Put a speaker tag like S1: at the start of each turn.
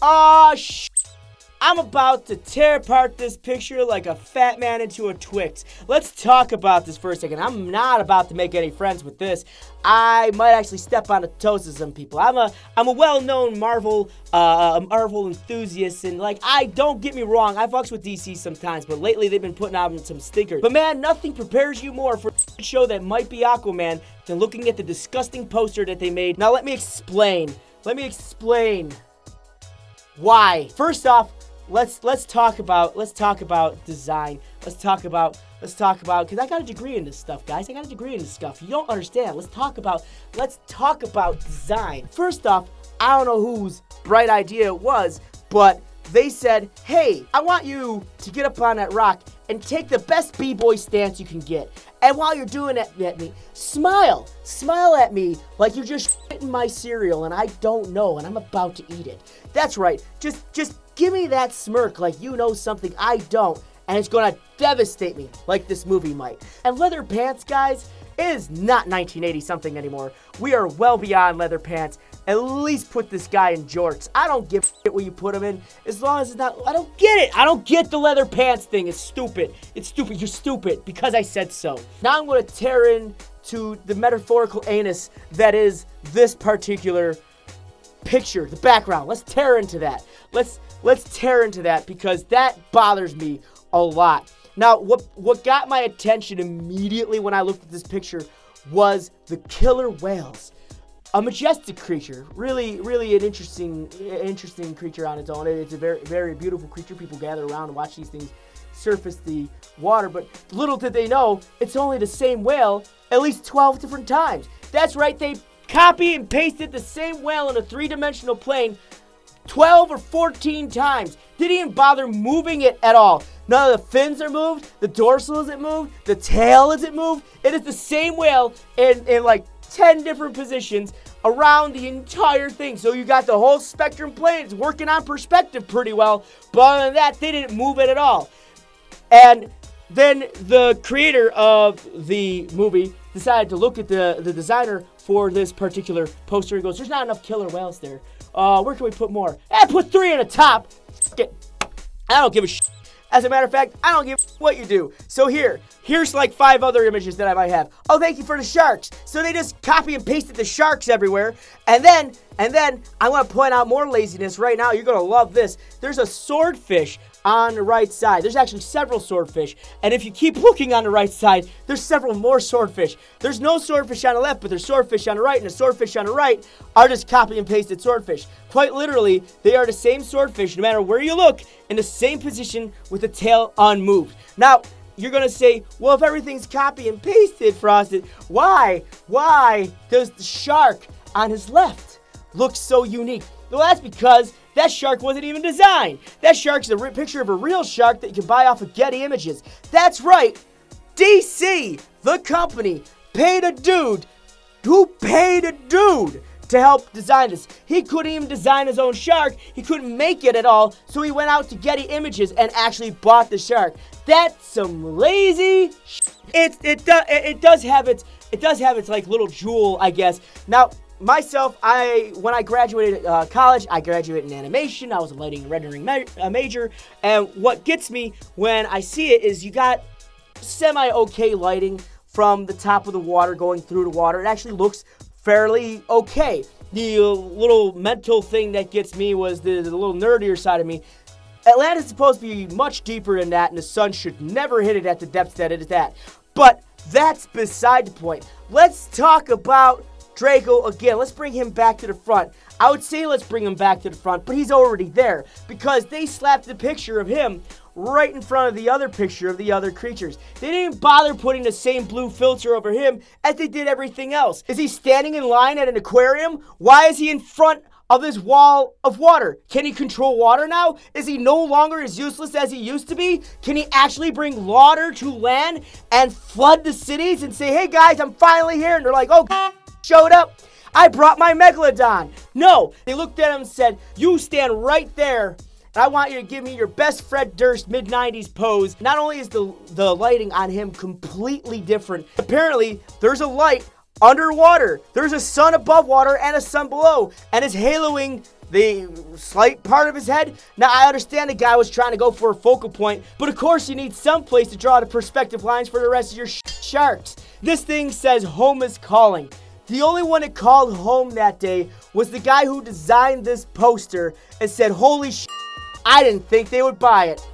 S1: I'm about to tear apart this picture like a fat man into a Twix. Let's talk about this for a second. I'm not about to make any friends with this. I might actually step on the toes of some people. I'm a well-known Marvel enthusiast, and like, don't get me wrong, I fucks with DC sometimes, but lately they've been putting out some stinkers. But man, nothing prepares you more for a show that might be Aquaman than looking at the disgusting poster that they made. Now let me explain. Why. First off, let's talk about design. Let's talk about because I got a degree in this stuff, guys. I got a degree in this stuff. You don't understand. Let's talk about design. First off, I don't know whose bright idea it was, but they said, hey, I want you to get up on that rock and take the best b-boy stance you can get. And while you're doing that at me, smile at me like you're just shitting my cereal and I don't know and I'm about to eat it. That's right. Just give me that smirk like you know something I don't, and it's gonna devastate me like this movie might. And leather pants, guys, is not 1980 something anymore. We are well beyond leather pants. At least put this guy in jorts. I don't give a shit where you put him in, as long as it's not. I don't get it. I don't get the leather pants thing. It's stupid. It's stupid. You're stupid because I said so. Now I'm going to tear into the metaphorical anus that is this particular picture, the background. Let's tear into that. Let's tear into that because that bothers me a lot. Now, what got my attention immediately when I looked at this picture was the killer whales. A majestic creature, really an interesting creature on its own. It's a very beautiful creature. People gather around and watch these things surface the water, but little did they know, it's only the same whale at least 12 different times. That's right, they copy and pasted the same whale in a three-dimensional plane 12 or 14 times. Didn't even bother moving it at all. None of the fins are moved, the dorsal isn't moved, the tail isn't moved. It is the same whale in like 10 different positions around the entire thing. So you got the whole spectrum plane. It's working on perspective pretty well, but other than that, they didn't move it at all. And then the creator of the movie decided to look at the designer for this particular poster. He goes, there's not enough killer whales there. Where can we put more? Put 3 in the top. I don't give a shit. As a matter of fact, I don't give a what you do. So here's like 5 other images that I might have. Oh, thank you for the sharks. So they just copy and pasted the sharks everywhere. And then I want to point out more laziness right now. You're going to love this. There's a swordfish on the right side. There's actually several swordfish. And if you keep looking on the right side, there's several more swordfish. There's no swordfish on the left, but there's swordfish on the right, and the swordfish on the right are just copy and pasted swordfish. Quite literally, they are the same swordfish, no matter where you look, in the same position with the tail unmoved. Now, you're going to say, well, if everything's copy and pasted, Frosted, why does the shark on his left look so unique? Well, that's because that shark wasn't even designed. That shark's a picture of a real shark that you can buy off of Getty Images. That's right. DC, the company, paid a dude to help design this. He couldn't even design his own shark. He couldn't make it at all. So he went out to Getty Images and actually bought the shark. That's some lazy shit. It does have its like little jewel, I guess. Now, myself, when I graduated college, I graduated in animation. I was a lighting and rendering major. And what gets me when I see it is you got semi-okay lighting from the top of the water going through the water. It actually looks fairly okay. The little mental thing that gets me was the little nerdier side of me. Atlantis is supposed to be much deeper than that, and the sun should never hit it at the depths that it is at. But that's beside the point. Let's talk about Draco again. Let's bring him back to the front. I would say let's bring him back to the front, but he's already there because they slapped the picture of him right in front of the other picture of the other creatures. They didn't bother putting the same blue filter over him as they did everything else. Is he standing in line at an aquarium? Why is he in front of this wall of water? Can he control water now? Is he no longer as useless as he used to be? Can he actually bring water to land and flood the cities and say, hey guys, I'm finally here? And they're like, oh, showed up. I brought my Megalodon. No, they looked at him and said, you stand right there, and I want you to give me your best Fred Durst mid-90s pose. Not only is the lighting on him completely different, apparently there's a light underwater. There's a sun above water and a sun below, and it's haloing the slight part of his head. Now, I understand the guy was trying to go for a focal point, but of course you need some place to draw the perspective lines for the rest of your sharks. This thing says home is calling. The only one that called home that day was the guy who designed this poster and said, holy shit, I didn't think they would buy it.